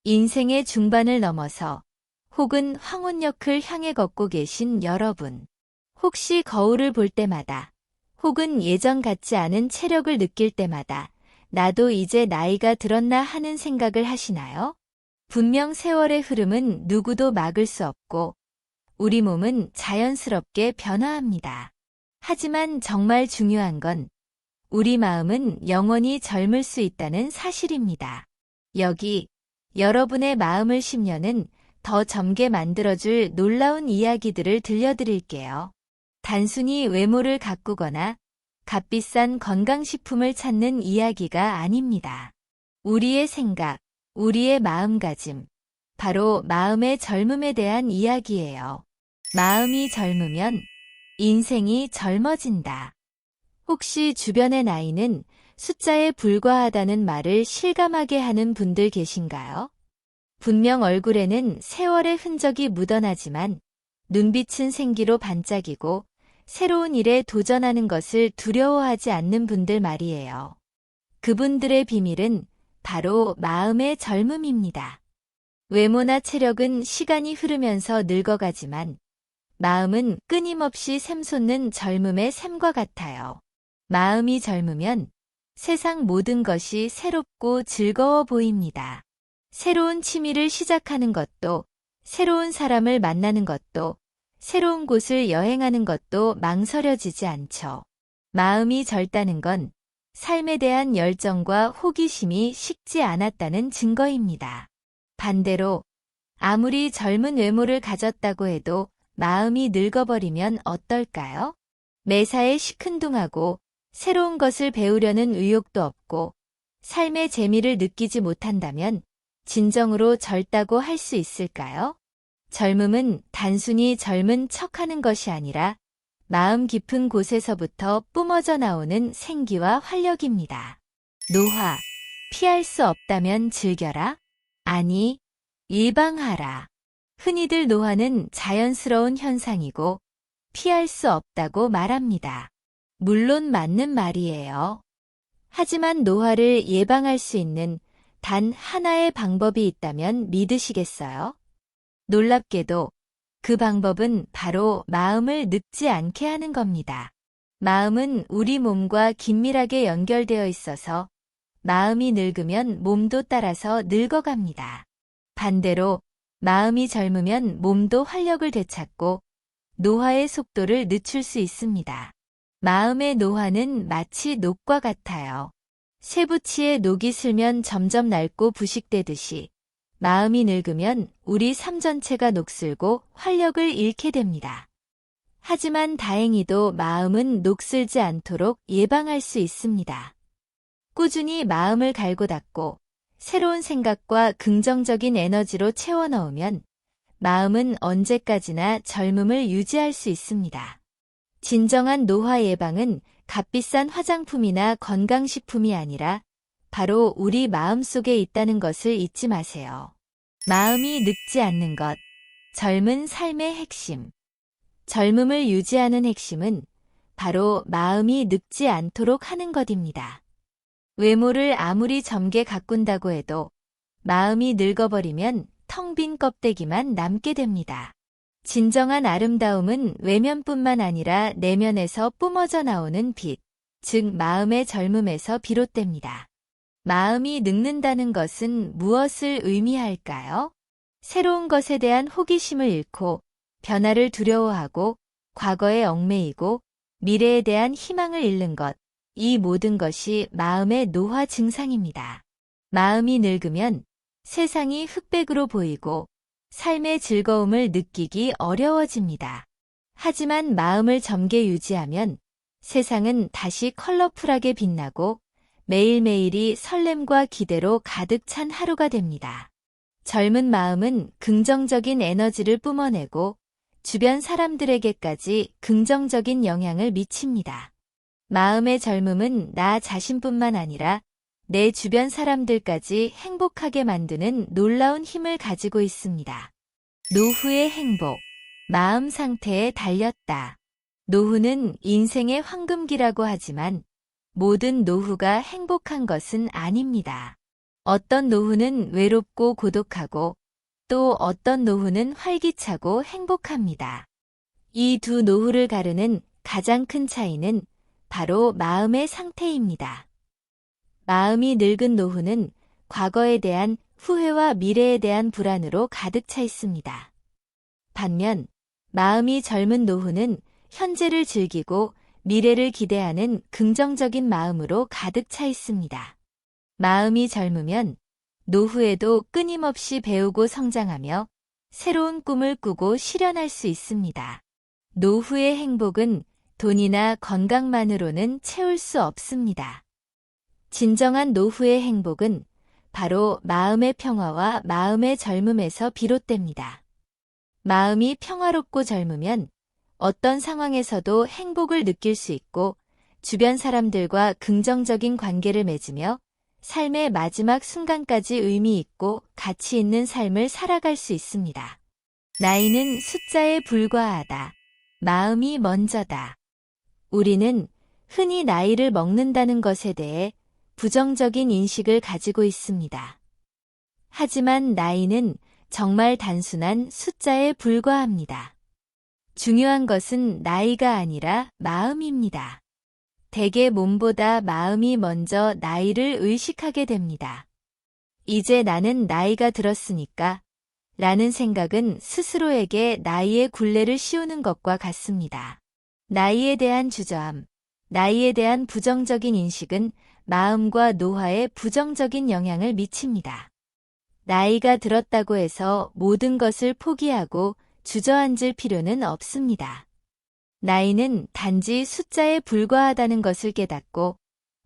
인생의 중반을 넘어서 혹은 황혼역을 향해 걷고 계신 여러분. 혹시 거울을 볼 때마다 혹은 예전 같지 않은 체력을 느낄 때마다 나도 이제 나이가 들었나 하는 생각을 하시나요? 분명 세월의 흐름은 누구도 막을 수 없고 우리 몸은 자연스럽게 변화합니다. 하지만 정말 중요한 건 우리 마음은 영원히 젊을 수 있다는 사실입니다. 여기 여러분의 마음을 10년은 더 젊게 만들어줄 놀라운 이야기들을 들려드릴게요. 단순히 외모를 가꾸거나 값비싼 건강식품을 찾는 이야기가 아닙니다. 우리의 생각, 우리의 마음가짐, 바로 마음의 젊음에 대한 이야기예요. 마음이 젊으면 인생이 젊어진다. 혹시 주변의 나이는 숫자에 불과하다는 말을 실감하게 하는 분들 계신가요? 분명 얼굴에는 세월의 흔적이 묻어나지만 눈빛은 생기로 반짝이고 새로운 일에 도전하는 것을 두려워하지 않는 분들 말이에요. 그분들의 비밀은 바로 마음의 젊음입니다. 외모나 체력은 시간이 흐르면서 늙어가지만 마음은 끊임없이 샘솟는 젊음의 샘과 같아요. 마음이 젊으면 세상 모든 것이 새롭고 즐거워 보입니다. 새로운 취미를 시작하는 것도, 새로운 사람을 만나는 것도, 새로운 곳을 여행하는 것도 망설여지지 않죠. 마음이 젊다는 건 삶에 대한 열정과 호기심이 식지 않았다는 증거입니다. 반대로 아무리 젊은 외모를 가졌다고 해도 마음이 늙어버리면 어떨까요? 매사에 시큰둥하고 새로운 것을 배우려는 의욕도 없고 삶의 재미를 느끼지 못한다면 진정으로 젊다고 할 수 있을까요? 젊음은 단순히 젊은 척하는 것이 아니라 마음 깊은 곳에서부터 뿜어져 나오는 생기와 활력입니다. 노화, 피할 수 없다면 즐겨라? 아니, 예방하라. 흔히들 노화는 자연스러운 현상이고 피할 수 없다고 말합니다. 물론 맞는 말이에요. 하지만 노화를 예방할 수 있는 단 하나의 방법이 있다면 믿으시겠어요? 놀랍게도 그 방법은 바로 마음을 늙지 않게 하는 겁니다. 마음은 우리 몸과 긴밀하게 연결되어 있어서 마음이 늙으면 몸도 따라서 늙어갑니다. 반대로 마음이 젊으면 몸도 활력을 되찾고 노화의 속도를 늦출 수 있습니다. 마음의 노화는 마치 녹과 같아요. 쇠붙이에 녹이 슬면 점점 낡고 부식되듯이 마음이 늙으면 우리 삶 전체가 녹슬고 활력을 잃게 됩니다. 하지만 다행히도 마음은 녹슬지 않도록 예방할 수 있습니다. 꾸준히 마음을 갈고 닦고 새로운 생각과 긍정적인 에너지로 채워 넣으면 마음은 언제까지나 젊음을 유지할 수 있습니다. 진정한 노화 예방은 값비싼 화장품이나 건강식품이 아니라 바로 우리 마음 속에 있다는 것을 잊지 마세요. 마음이 늙지 않는 것, 젊은 삶의 핵심. 젊음을 유지하는 핵심은 바로 마음이 늙지 않도록 하는 것입니다. 외모를 아무리 젊게 가꾼다고 해도 마음이 늙어버리면 텅 빈 껍데기만 남게 됩니다. 진정한 아름다움은 외면뿐만 아니라 내면에서 뿜어져 나오는 빛, 즉 마음의 젊음에서 비롯됩니다. 마음이 늙는다는 것은 무엇을 의미할까요? 새로운 것에 대한 호기심을 잃고 변화를 두려워하고 과거에 얽매이고 미래에 대한 희망을 잃는 것, 이 모든 것이 마음의 노화 증상입니다. 마음이 늙으면 세상이 흑백으로 보이고 삶의 즐거움을 느끼기 어려워집니다. 하지만 마음을 젊게 유지하면 세상은 다시 컬러풀하게 빛나고 매일매일이 설렘과 기대로 가득 찬 하루가 됩니다. 젊은 마음은 긍정적인 에너지를 뿜어내고 주변 사람들에게까지 긍정적인 영향을 미칩니다. 마음의 젊음은 나 자신뿐만 아니라 내 주변 사람들까지 행복하게 만드는 놀라운 힘을 가지고 있습니다. 노후의 행복, 마음 상태에 달렸다. 노후는 인생의 황금기라고 하지만 모든 노후가 행복한 것은 아닙니다. 어떤 노후는 외롭고 고독하고 또 어떤 노후는 활기차고 행복합니다. 이 두 노후를 가르는 가장 큰 차이는 바로 마음의 상태입니다. 마음이 늙은 노후는 과거에 대한 후회와 미래에 대한 불안으로 가득 차 있습니다. 반면 마음이 젊은 노후는 현재를 즐기고 미래를 기대하는 긍정적인 마음으로 가득 차 있습니다. 마음이 젊으면 노후에도 끊임없이 배우고 성장하며 새로운 꿈을 꾸고 실현할 수 있습니다. 노후의 행복은 돈이나 건강만으로는 채울 수 없습니다. 진정한 노후의 행복은 바로 마음의 평화와 마음의 젊음에서 비롯됩니다. 마음이 평화롭고 젊으면 어떤 상황에서도 행복을 느낄 수 있고 주변 사람들과 긍정적인 관계를 맺으며 삶의 마지막 순간까지 의미 있고 가치 있는 삶을 살아갈 수 있습니다. 나이는 숫자에 불과하다. 마음이 먼저다. 우리는 흔히 나이를 먹는다는 것에 대해 부정적인 인식을 가지고 있습니다. 하지만 나이는 정말 단순한 숫자에 불과합니다. 중요한 것은 나이가 아니라 마음입니다. 대개 몸보다 마음이 먼저 나이를 의식하게 됩니다. 이제 나는 나이가 들었으니까 라는 생각은 스스로에게 나이의 굴레를 씌우는 것과 같습니다. 나이에 대한 주저함, 나이에 대한 부정적인 인식은 마음과 노화에 부정적인 영향을 미칩니다. 나이가 들었다고 해서 모든 것을 포기하고 주저앉을 필요는 없습니다. 나이는 단지 숫자에 불과하다는 것을 깨닫고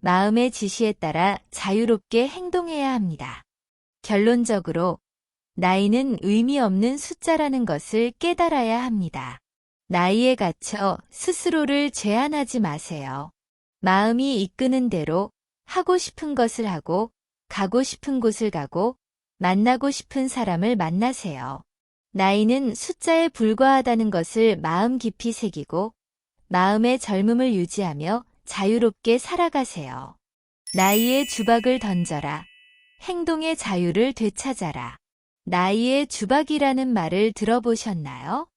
마음의 지시에 따라 자유롭게 행동해야 합니다. 결론적으로 나이는 의미 없는 숫자라는 것을 깨달아야 합니다. 나이에 갇혀 스스로를 제한하지 마세요. 마음이 이끄는 대로 하고 싶은 것을 하고 가고 싶은 곳을 가고 만나고 싶은 사람을 만나세요. 나이는 숫자에 불과하다는 것을 마음 깊이 새기고 마음의 젊음을 유지하며 자유롭게 살아가세요. 나이의 주박을 던져라. 행동의 자유를 되찾아라. 나이의 주박이라는 말을 들어보셨나요?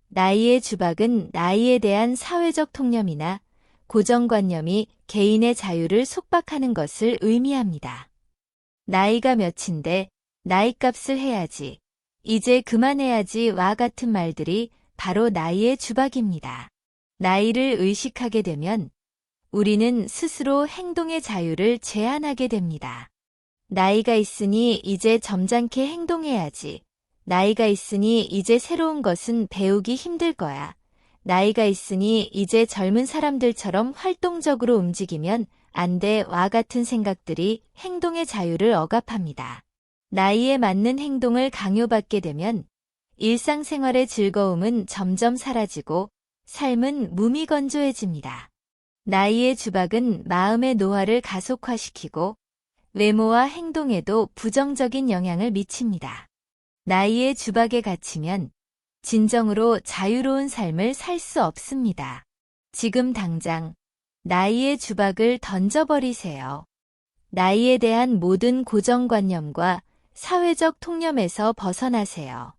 나이의 주박은 나이에 대한 사회적 통념이나 고정관념이 개인의 자유를 속박하는 것을 의미합니다. 나이가 몇인데 나이값을 해야지, 이제 그만해야지와 같은 말들이 바로 나이의 주박입니다. 나이를 의식하게 되면 우리는 스스로 행동의 자유를 제한하게 됩니다. 나이가 있으니 이제 점잖게 행동해야지. 나이가 있으니 이제 새로운 것은 배우기 힘들 거야. 나이가 있으니 이제 젊은 사람들처럼 활동적으로 움직이면 안 돼와 같은 생각들이 행동의 자유를 억압합니다. 나이에 맞는 행동을 강요받게 되면 일상생활의 즐거움은 점점 사라지고 삶은 무미건조해집니다. 나이의 주박은 마음의 노화를 가속화시키고 외모와 행동에도 부정적인 영향을 미칩니다. 나이의 주박에 갇히면 진정으로 자유로운 삶을 살 수 없습니다. 지금 당장 나이의 주박을 던져버리세요. 나이에 대한 모든 고정관념과 사회적 통념에서 벗어나세요.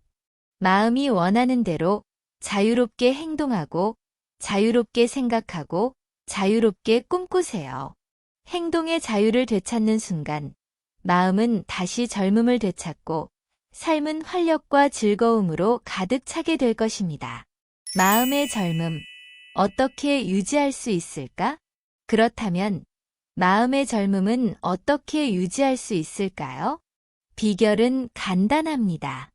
마음이 원하는 대로 자유롭게 행동하고 자유롭게 생각하고 자유롭게 꿈꾸세요. 행동의 자유를 되찾는 순간 마음은 다시 젊음을 되찾고 삶은 활력과 즐거움으로 가득 차게 될 것입니다. 마음의 젊음, 어떻게 유지할 수 있을까? 그렇다면 마음의 젊음은 어떻게 유지할 수 있을까요? 비결은 간단합니다.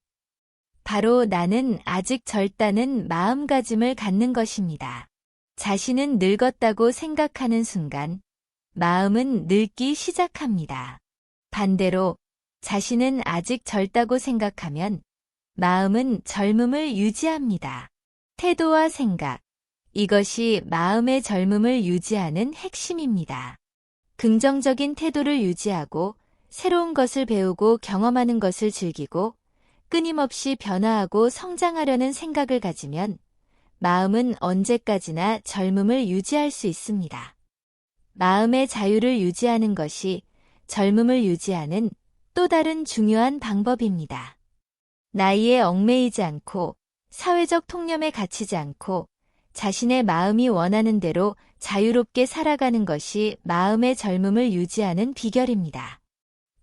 바로 나는 아직 젊다는 마음가짐을 갖는 것입니다. 자신은 늙었다고 생각하는 순간 마음은 늙기 시작합니다. 반대로 자신은 아직 젊다고 생각하면 마음은 젊음을 유지합니다. 태도와 생각, 이것이 마음의 젊음을 유지하는 핵심입니다. 긍정적인 태도를 유지하고 새로운 것을 배우고 경험하는 것을 즐기고 끊임없이 변화하고 성장하려는 생각을 가지면 마음은 언제까지나 젊음을 유지할 수 있습니다. 마음의 자유를 유지하는 것이 젊음을 유지하는 또 다른 중요한 방법입니다. 나이에 얽매이지 않고 사회적 통념에 갇히지 않고 자신의 마음이 원하는 대로 자유롭게 살아가는 것이 마음의 젊음을 유지하는 비결입니다.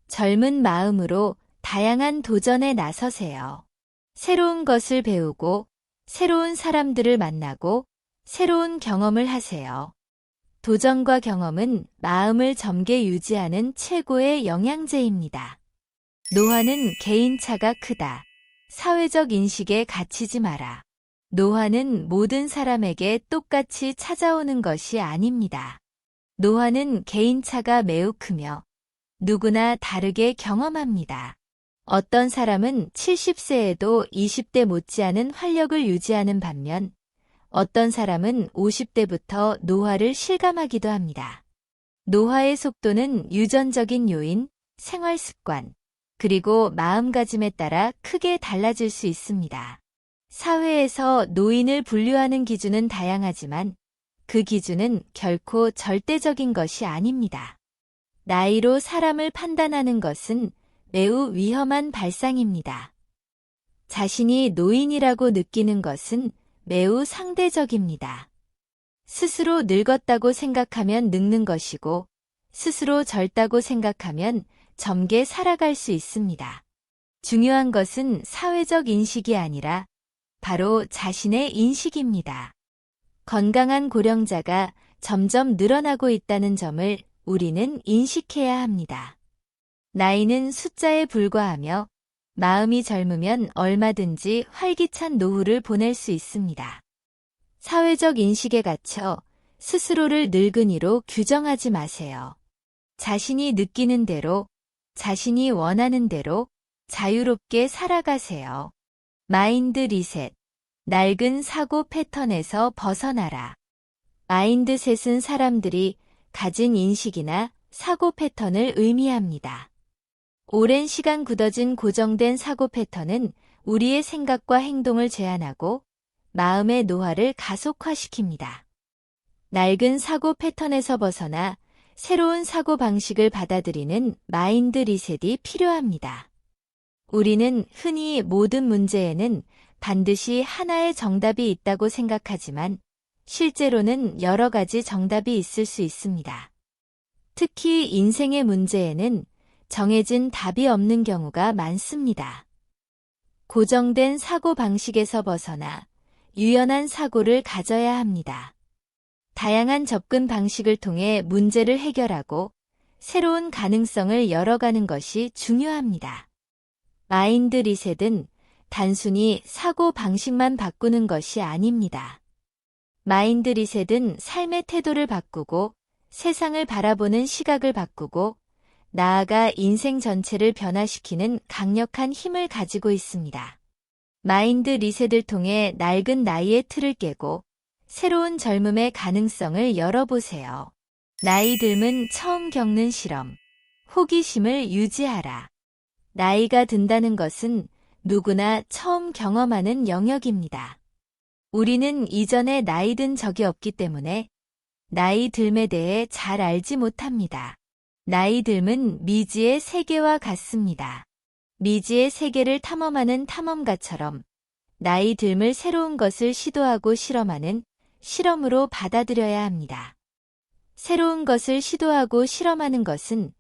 젊은 마음으로 다양한 도전에 나서세요. 새로운 것을 배우고 새로운 사람들을 만나고 새로운 경험을 하세요. 도전과 경험은 마음을 젊게 유지하는 최고의 영양제입니다. 노화는 개인차가 크다. 사회적 인식에 갇히지 마라. 노화는 모든 사람에게 똑같이 찾아오는 것이 아닙니다. 노화는 개인차가 매우 크며 누구나 다르게 경험합니다. 어떤 사람은 70세에도 20대 못지않은 활력을 유지하는 반면 어떤 사람은 50대부터 노화를 실감하기도 합니다. 노화의 속도는 유전적인 요인, 생활 습관, 그리고 마음가짐에 따라 크게 달라질 수 있습니다. 사회에서 노인을 분류하는 기준은 다양하지만 그 기준은 결코 절대적인 것이 아닙니다. 나이로 사람을 판단하는 것은 매우 위험한 발상입니다. 자신이 노인이라고 느끼는 것은 매우 상대적입니다. 스스로 늙었다고 생각하면 늙는 것이고 스스로 젊다고 생각하면 젊게 살아갈 수 있습니다. 중요한 것은 사회적 인식이 아니라 바로 자신의 인식입니다. 건강한 고령자가 점점 늘어나고 있다는 점을 우리는 인식해야 합니다. 나이는 숫자에 불과하며 마음이 젊으면 얼마든지 활기찬 노후를 보낼 수 있습니다. 사회적 인식에 갇혀 스스로를 늙은이로 규정하지 마세요. 자신이 느끼는 대로, 자신이 원하는 대로 자유롭게 살아가세요. 마인드 리셋, 낡은 사고 패턴에서 벗어나라. 마인드셋은 사람들이 가진 인식이나 사고 패턴을 의미합니다. 오랜 시간 굳어진 고정된 사고 패턴은 우리의 생각과 행동을 제한하고 마음의 노화를 가속화시킵니다. 낡은 사고 패턴에서 벗어나 새로운 사고 방식을 받아들이는 마인드 리셋이 필요합니다. 우리는 흔히 모든 문제에는 반드시 하나의 정답이 있다고 생각하지만 실제로는 여러 가지 정답이 있을 수 있습니다. 특히 인생의 문제에는 정해진 답이 없는 경우가 많습니다. 고정된 사고 방식에서 벗어나 유연한 사고를 가져야 합니다. 다양한 접근 방식을 통해 문제를 해결하고 새로운 가능성을 열어가는 것이 중요합니다. 마인드 리셋은 단순히 사고 방식만 바꾸는 것이 아닙니다. 마인드 리셋은 삶의 태도를 바꾸고 세상을 바라보는 시각을 바꾸고 나아가 인생 전체를 변화시키는 강력한 힘을 가지고 있습니다. 마인드 리셋을 통해 낡은 나이의 틀을 깨고 새로운 젊음의 가능성을 열어보세요. 나이 듦은 처음 겪는 실험. 호기심을 유지하라. 나이가 든다는 것은 누구나 처음 경험하는 영역입니다. 우리는 이전에 나이 든 적이 없기 때문에 나이 듦에 대해 잘 알지 못합니다. 나이 듦은 미지의 세계와 같습니다. 미지의 세계를 탐험하는 탐험가처럼 나이 듦을 새로운 것을 시도하고 실험하는 실험으로 받아들여야 합니다. 새로운 것을 시도하고 실험하는 것은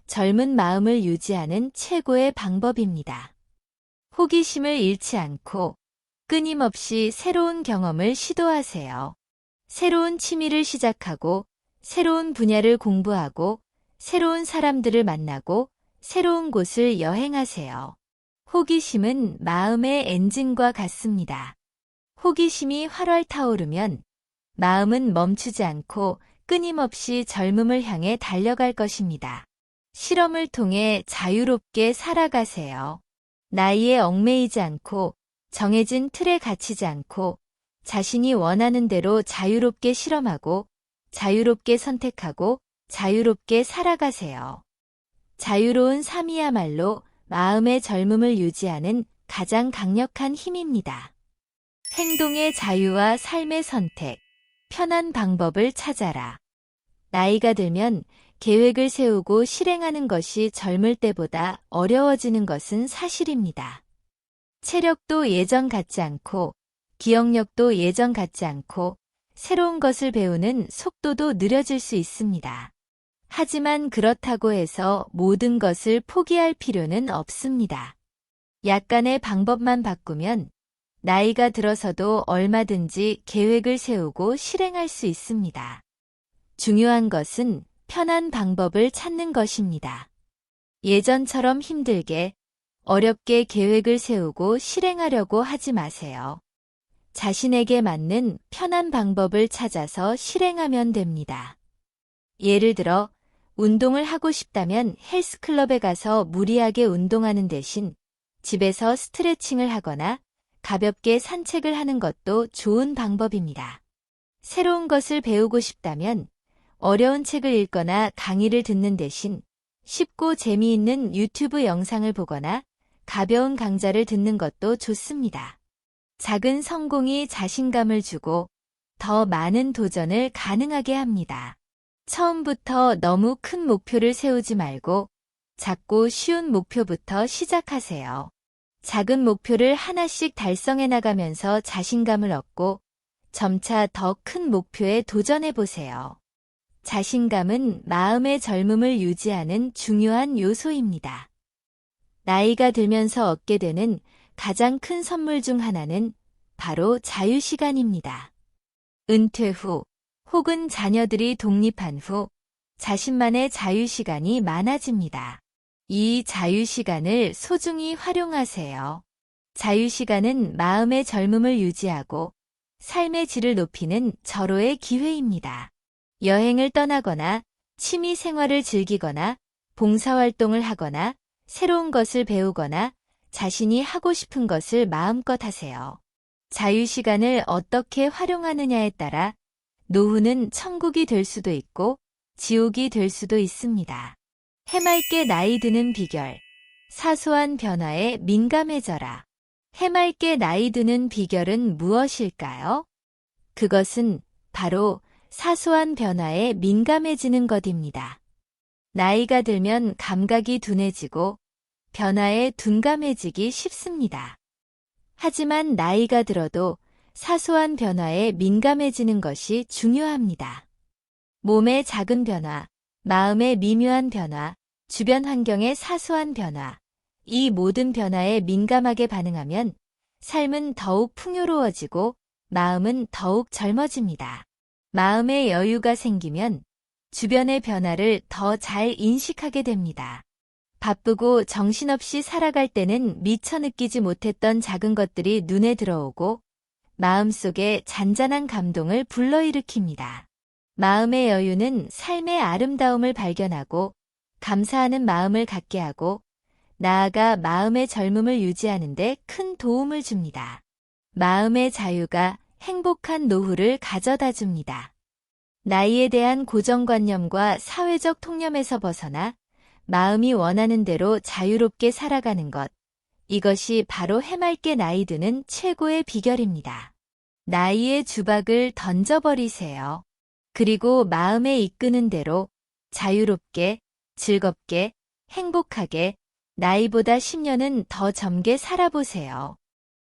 젊은 마음을 유지하는 최고의 방법입니다. 호기심을 잃지 않고 끊임없이 새로운 경험을 시도하세요. 새로운 취미를 시작하고 새로운 분야를 공부하고 새로운 사람들을 만나고 새로운 곳을 여행하세요. 호기심은 마음의 엔진과 같습니다. 호기심이 활활 타오르면 마음은 멈추지 않고 끊임없이 젊음을 향해 달려갈 것입니다. 실험을 통해 자유롭게 살아가세요. 나이에 얽매이지 않고 정해진 틀에 갇히지 않고 자신이 원하는 대로 자유롭게 실험하고 자유롭게 선택하고 자유롭게 살아가세요. 자유로운 삶이야말로 마음의 젊음을 유지하는 가장 강력한 힘입니다. 행동의 자유와 삶의 선택, 편한 방법을 찾아라. 나이가 들면 계획을 세우고 실행하는 것이 젊을 때보다 어려워지는 것은 사실입니다. 체력도 예전 같지 않고, 기억력도 예전 같지 않고, 새로운 것을 배우는 속도도 느려질 수 있습니다. 하지만 그렇다고 해서 모든 것을 포기할 필요는 없습니다. 약간의 방법만 바꾸면 나이가 들어서도 얼마든지 계획을 세우고 실행할 수 있습니다. 중요한 것은 편한 방법을 찾는 것입니다. 예전처럼 힘들게, 어렵게 계획을 세우고 실행하려고 하지 마세요. 자신에게 맞는 편한 방법을 찾아서 실행하면 됩니다. 예를 들어, 운동을 하고 싶다면 헬스클럽에 가서 무리하게 운동하는 대신 집에서 스트레칭을 하거나 가볍게 산책을 하는 것도 좋은 방법입니다. 새로운 것을 배우고 싶다면 어려운 책을 읽거나 강의를 듣는 대신 쉽고 재미있는 유튜브 영상을 보거나 가벼운 강좌를 듣는 것도 좋습니다. 작은 성공이 자신감을 주고 더 많은 도전을 가능하게 합니다. 처음부터 너무 큰 목표를 세우지 말고 작고 쉬운 목표부터 시작하세요. 작은 목표를 하나씩 달성해 나가면서 자신감을 얻고 점차 더 큰 목표에 도전해 보세요. 자신감은 마음의 젊음을 유지하는 중요한 요소입니다. 나이가 들면서 얻게 되는 가장 큰 선물 중 하나는 바로 자유시간입니다. 은퇴 후 혹은 자녀들이 독립한 후 자신만의 자유시간이 많아집니다. 이 자유시간을 소중히 활용하세요. 자유시간은 마음의 젊음을 유지하고 삶의 질을 높이는 절호의 기회입니다. 여행을 떠나거나 취미 생활을 즐기거나 봉사활동을 하거나 새로운 것을 배우거나 자신이 하고 싶은 것을 마음껏 하세요. 자유시간을 어떻게 활용하느냐에 따라 노후는 천국이 될 수도 있고 지옥이 될 수도 있습니다. 해맑게 나이 드는 비결. 사소한 변화에 민감해져라. 해맑게 나이 드는 비결은 무엇일까요? 그것은 바로 사소한 변화에 민감해지는 것입니다. 나이가 들면 감각이 둔해지고 변화에 둔감해지기 쉽습니다. 하지만 나이가 들어도 사소한 변화에 민감해지는 것이 중요합니다. 몸의 작은 변화, 마음의 미묘한 변화, 주변 환경의 사소한 변화, 이 모든 변화에 민감하게 반응하면 삶은 더욱 풍요로워지고 마음은 더욱 젊어집니다. 마음의 여유가 생기면 주변의 변화를 더 잘 인식하게 됩니다. 바쁘고 정신없이 살아갈 때는 미처 느끼지 못했던 작은 것들이 눈에 들어오고 마음속에 잔잔한 감동을 불러일으킵니다. 마음의 여유는 삶의 아름다움을 발견하고 감사하는 마음을 갖게 하고 나아가 마음의 젊음을 유지하는 데 큰 도움을 줍니다. 마음의 자유가 행복한 노후를 가져다 줍니다. 나이에 대한 고정관념과 사회적 통념에서 벗어나 마음이 원하는 대로 자유롭게 살아가는 것, 이것이 바로 해맑게 나이 드는 최고의 비결입니다. 나이의 주박을 던져버리세요. 그리고 마음에 이끄는 대로 자유롭게, 즐겁게, 행복하게 나이보다 10년은 더 젊게 살아보세요.